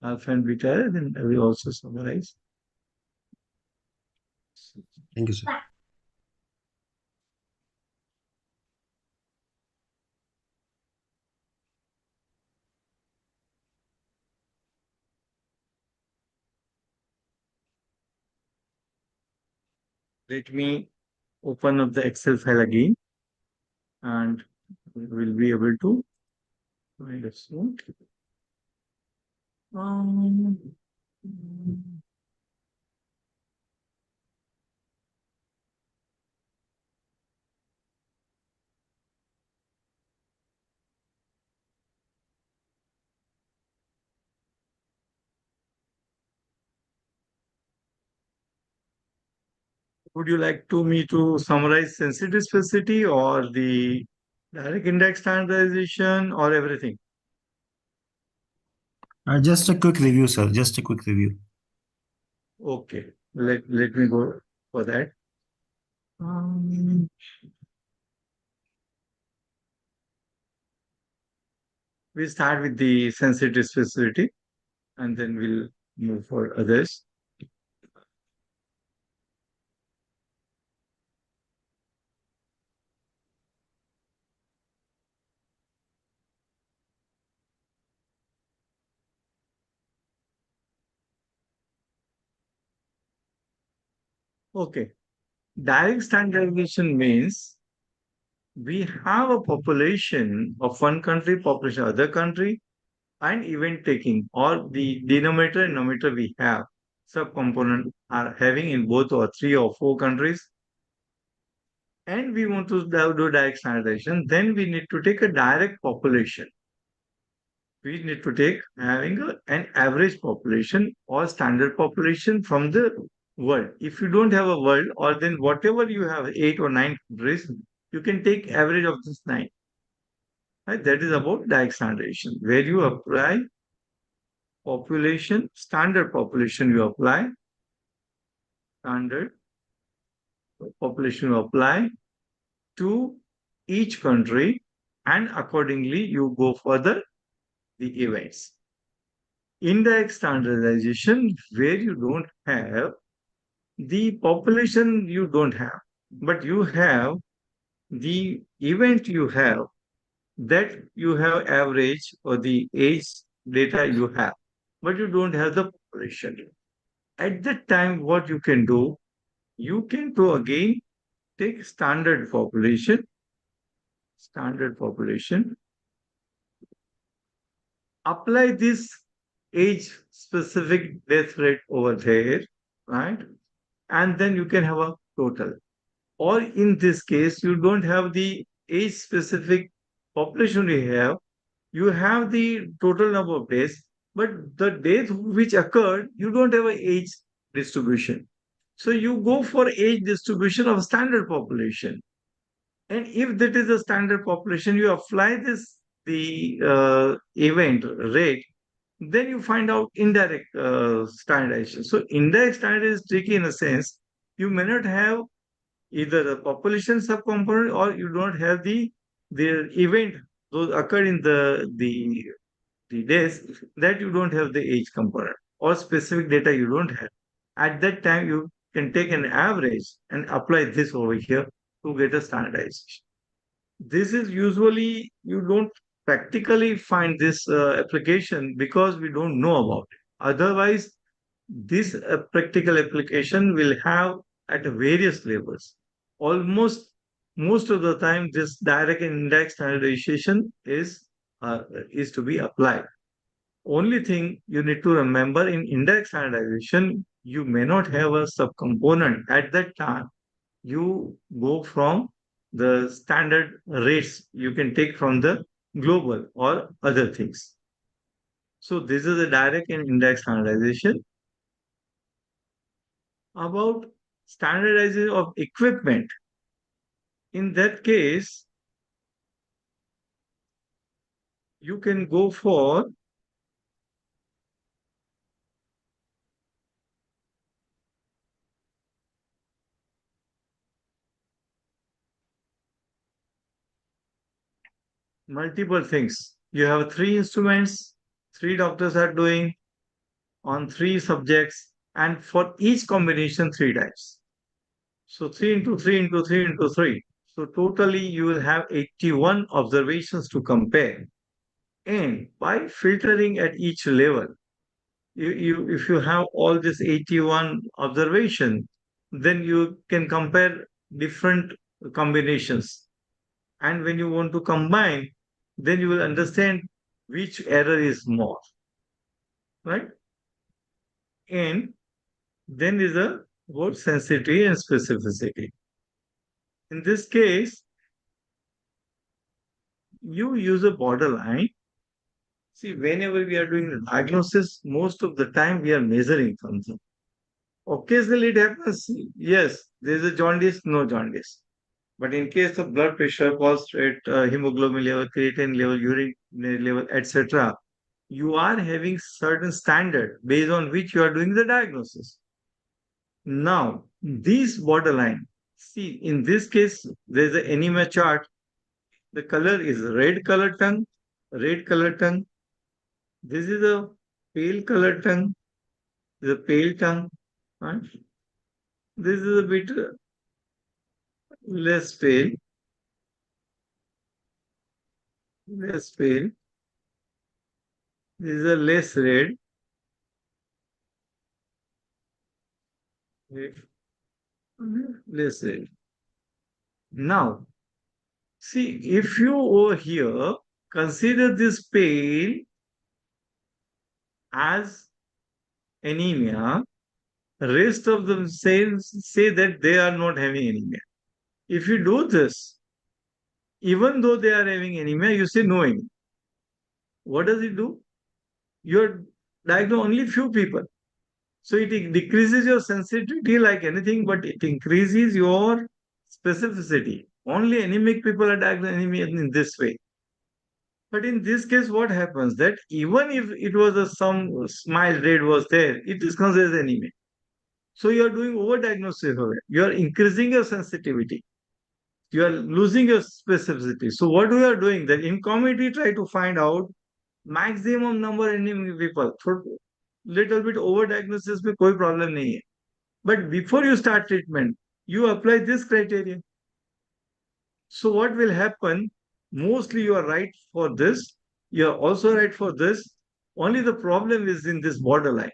alpha and beta error, then I will also summarize. Thank you, sir. Let me open up the Excel file again, and we will be able to find it soon. Um, would you like to me to summarize sensitive specificity or the direct index standardization or everything? Just a quick review, sir. Just a quick review. Okay, let me go for that. Um, we start with the sensitive specificity, and then we'll move for others. Okay, direct standardization means we have a population of one country, population other country, and event taking, or the denominator and numerator we have subcomponent are having in both or three or four countries, and we want to do direct standardization, then we need to take a direct population. We need to take having an average population or standard population from the world. If you don't have a world, or then whatever you have, eight or nine countries, you can take average of this nine. Right? That is about direct standardization, where you apply population, standard population you apply, standard population you apply to each country, and accordingly you go for the events. Indirect standardization, where you don't have the population, you don't have, but you have the event you have, that you have average or the age data you have, but you don't have the population. At that time, what you can do, you can do again take standard population, apply this age specific death rate over there, right? And then you can have a total. Or in this case, you don't have the age specific population you have the total number of days, but the days which occurred, you don't have an age distribution. So you go for age distribution of standard population. And if that is a standard population, you apply this the event rate, then you find out indirect standardization. So indirect standard is tricky in a sense. You may not have either a population subcomponent or you don't have the event those occur in the days that you don't have the age component or specific data you don't have. At that time, you can take an average and apply this over here to get a standardization. This is usually you don't practically find this application because we don't know about it. Otherwise, this practical application will have at various levels. Almost most of the time, this direct and indirect standardization is to be applied. Only thing you need to remember in index standardization, you may not have a subcomponent at that time. You go from the standard rates you can take from the global or other things. So this is a direct and index standardization. About standardization of equipment. In that case, you can go for multiple things. You have three instruments, three doctors are doing on three subjects, and for each combination, three types. So 3 into 3 into 3 into 3. So totally you will have 81 observations to compare. And by filtering at each level, if you have all this 81 observation, then you can compare different combinations. And when you want to combine, then you will understand which error is more, right? And then is a word sensitivity and specificity. In this case, you use a borderline. See, whenever we are doing the diagnosis, most of the time we are measuring something. Occasionally it happens, yes, there is a jaundice, no jaundice. But in case of blood pressure, pulse rate, hemoglobin level, creatine level, urine level, etc., you are having certain standard based on which you are doing the diagnosis. Now, these borderline, see, in this case, there is an anemia chart. The color is red color tongue, red color tongue. This is a pale color tongue, the pale tongue. Right? This is a bit less pale, less pale. This is a less red. Less red. Now, see, if you over here consider this pale as anemia, rest of them say that they are not having anemia. If you do this, even though they are having anemia, you say no anemia. What does it do? You're diagnosing only few people. So it decreases your sensitivity like anything, but it increases your specificity. Only anemic people are diagnosed anemia in this way. But in this case, what happens that even if it was some smile rate was there, it is considered as anemia. So you are doing overdiagnosis of it. You are increasing your sensitivity. You are losing your specificity. So what we are doing that in community try to find out maximum number of anemic people. For little bit overdiagnosis में कोई problem नहीं है. But before you start treatment, you apply this criteria. So what will happen? Mostly you are right for this. You are also right for this. Only the problem is in this borderline.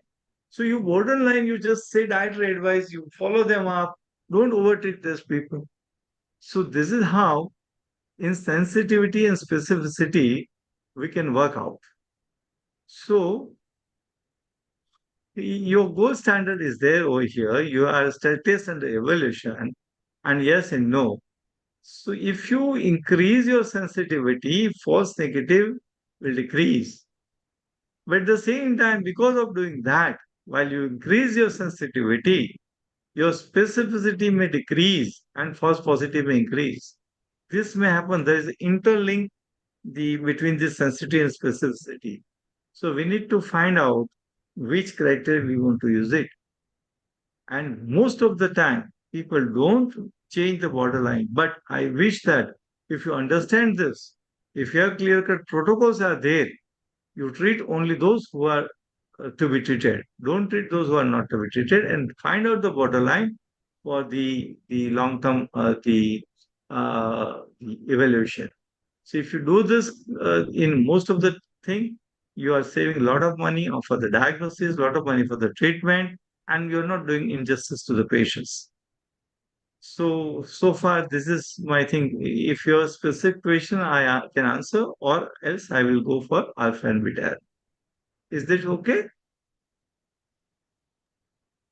So you borderline, you just say dietary advice, you follow them up. Don't overtreat these people. So this is how in sensitivity and specificity we can work out. So your gold standard is there over here. You are test and evaluation, and yes and no. So if you increase your sensitivity, false negative will decrease. But at the same time, because of doing that, while you increase your sensitivity, your specificity may decrease and false positive may increase. This may happen. There is interlink between this sensitivity and specificity. So we need to find out which criteria we want to use it. And most of the time, people don't change the borderline. But I wish that if you understand this, if you have clear cut protocols are there, you treat only those who are to be treated. Don't treat those who are not to be treated and find out the borderline for the long term the evaluation. So if you do this in most of the thing, you are saving a lot of money for the diagnosis, a lot of money for the treatment, and you're not doing injustice to the patients. So far, this is my thing. If your specific question, I can answer, or else I will go for alpha and beta. Is that okay?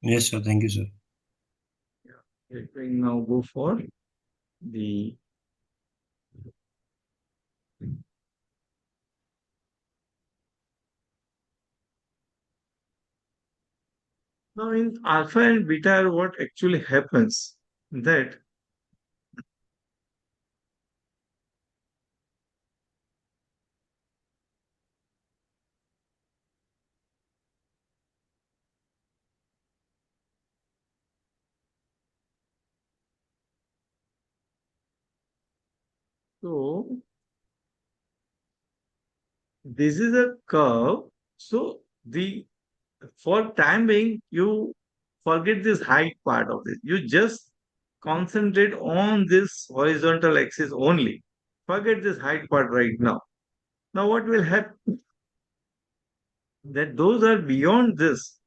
Yes, sir. Thank you, sir. Let me now go for the now in alpha and beta, what actually happens that so this is a curve. So the for time being, you forget this height part of it. You just concentrate on this horizontal axis only. Forget this height part right now. Now, what will happen? That those are beyond this.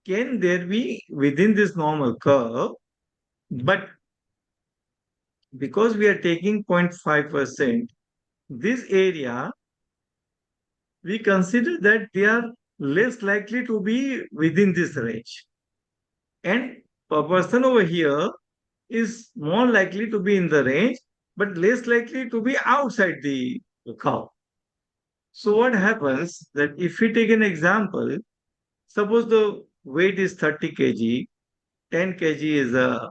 Can there be within this normal curve? But because we are taking 0.5%, this area, we consider that they are less likely to be within this range. And a person over here is more likely to be in the range, but less likely to be outside the curve. So what happens that if we take an example, suppose the weight is 30 kg, 10 kg is a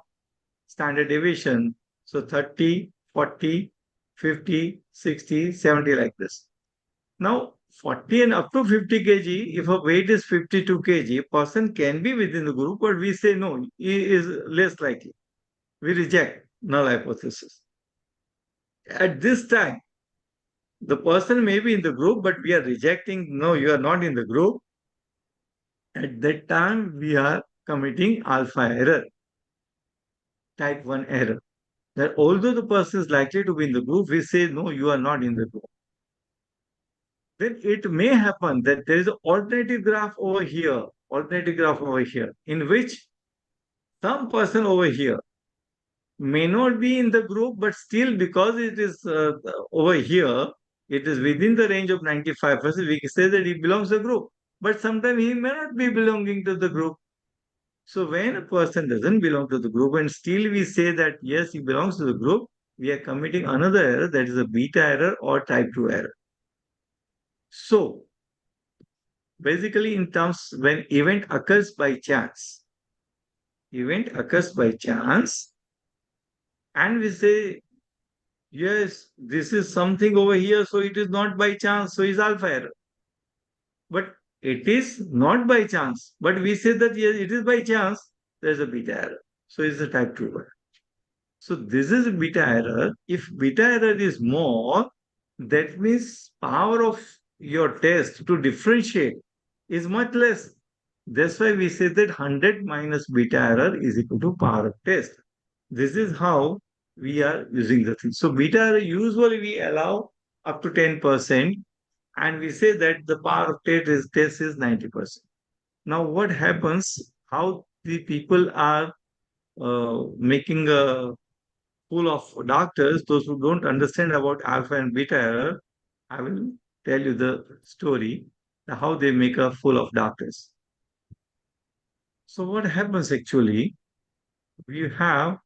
standard deviation. So 30, 40, 50, 60, 70 like this. Now 40 and up to 50 kg, if a weight is 52 kg, person can be within the group, but we say no, he is less likely. We reject null hypothesis. At this time, the person may be in the group, but we are rejecting, no, you are not in the group. At that time, we are committing alpha error, type 1 error. That although the person is likely to be in the group, we say, no, you are not in the group. Then it may happen that there is an alternative graph over here, in which some person over here may not be in the group, but still because it is over here, it is within the range of 95%, we say that he belongs to the group. But sometimes he may not be belonging to the group. So when a person doesn't belong to the group and still we say that yes, he belongs to the group, we are committing another error, that is a beta error or type 2 error. So basically in terms when event occurs by chance, and we say yes, this is something over here, so it is not by chance, so it's alpha error. But it is not by chance. But we say that yes, it is by chance, there's a beta error. So it's a type 2 error. So this is beta error. If beta error is more, that means power of your test to differentiate is much less. That's why we say that 100 minus beta error is equal to power of test. This is how we are using the thing. So beta error usually we allow up to 10%, and we say that the power of test is 90%. Now what happens, how the people are making a fool of doctors, those who don't understand about alpha and beta error, I will tell you the story, how they make a fool of doctors. So what happens actually, we have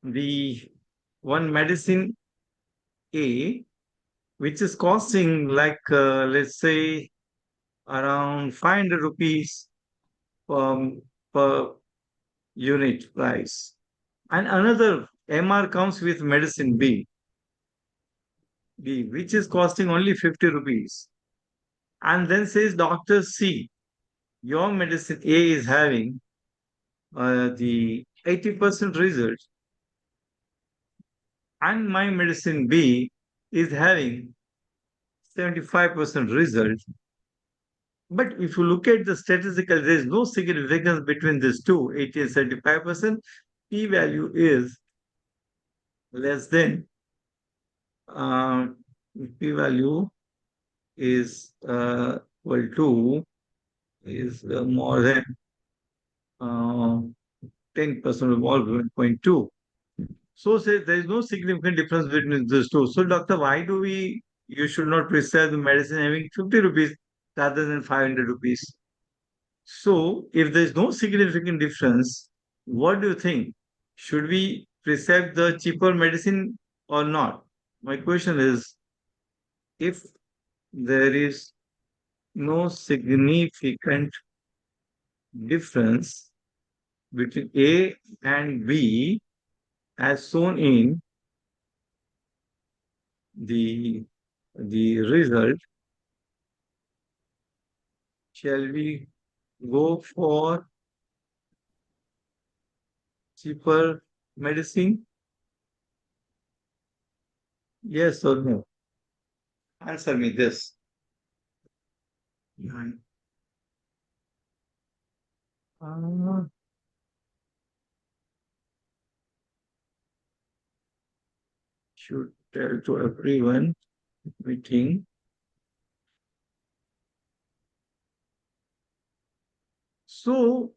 the one medicine A, which is costing like, let's say, around 500 rupees per, per unit price. And another MR comes with medicine B, which is costing only 50 rupees. And then says Doctor C, your medicine A is having the 80% result, and my medicine B is having 75% result. But if you look at the statistical, there is no significance between these two, 80 and 75%. P value is less than, uh, P value is equal to, is more than uh, 10% of all 1.2. So say there is no significant difference between these two. So doctor, why do you should not prescribe the medicine having 50 rupees rather than 500 rupees? So if there is no significant difference, what do you think? Should we prescribe the cheaper medicine or not? My question is, if there is no significant difference between A and B as shown in the result, shall we go for cheaper medicine? Yes or no? Answer me this. Nine. Uh, should tell to everyone meeting. So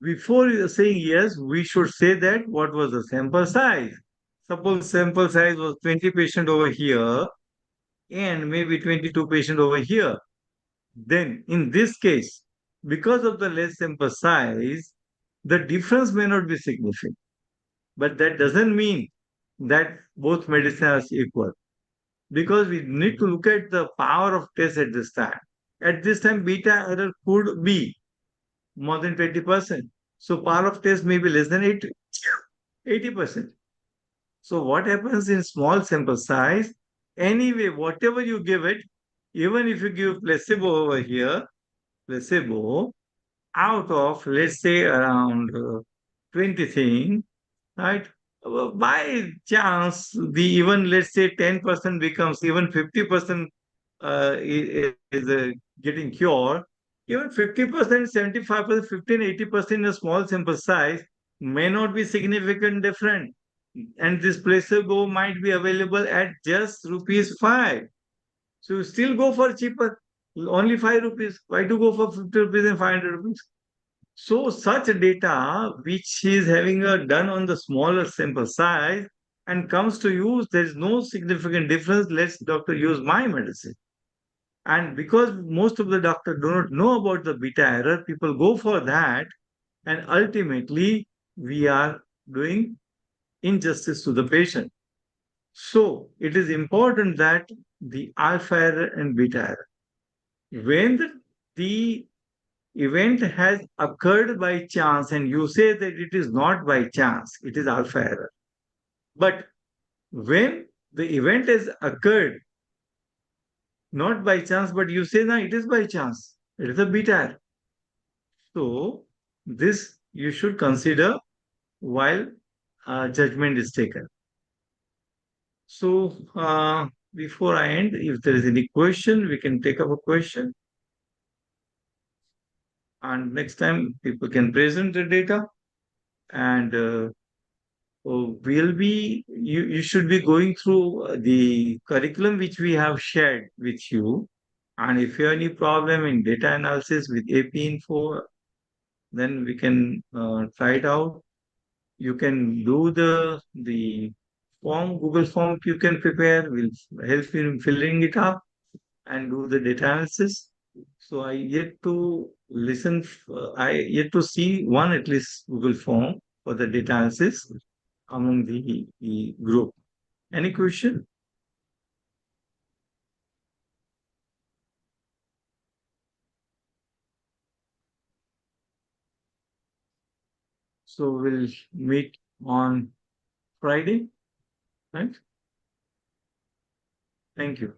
before saying yes, we should say that what was the sample size. Suppose sample size was 20 patient over here and maybe 22 patient over here. Then in this case, because of the less sample size, the difference may not be significant. But that doesn't mean that both medicines are equal, because we need to look at the power of test at this time. At this time, beta error could be more than 20%. So power of test may be less than 80%. So what happens in small sample size? Anyway, whatever you give it, even if you give placebo over here, placebo out of, let's say, around 20 things, right? By chance, the even, let's say, 10% becomes, even 50% is getting cured. Even 50%, 75%, 15, 80% in a small sample size may not be significant different. And this placebo might be available at just rupees 5. So you still go for cheaper, only 5 rupees. Why to go for 50 rupees and 500 rupees? So such data which is having a done on the smaller sample size and comes to use, there is no significant difference. Let's doctor use my medicine. And because most of the doctors do not know about the beta error, people go for that, and ultimately we are doing injustice to the patient. So it is important that the alpha error and beta error, when the event has occurred by chance and you say that it is not by chance, it is alpha error. But when the event has occurred not by chance, but you say no, it is by chance, it is a beta error. So this you should consider while judgment is taken. So before I end, if there is any question, we can take up a question. And next time people can present the data, and you should be going through the curriculum which we have shared with you. And if you have any problem in data analysis with AP info, then we can try it out. You can do the form, Google form you can prepare, will help you in filling it up and do the data analysis. So I yet to I yet to see one at least Google form for the data analysis. among the group. Any question? So we'll meet on Friday, right? Thank you.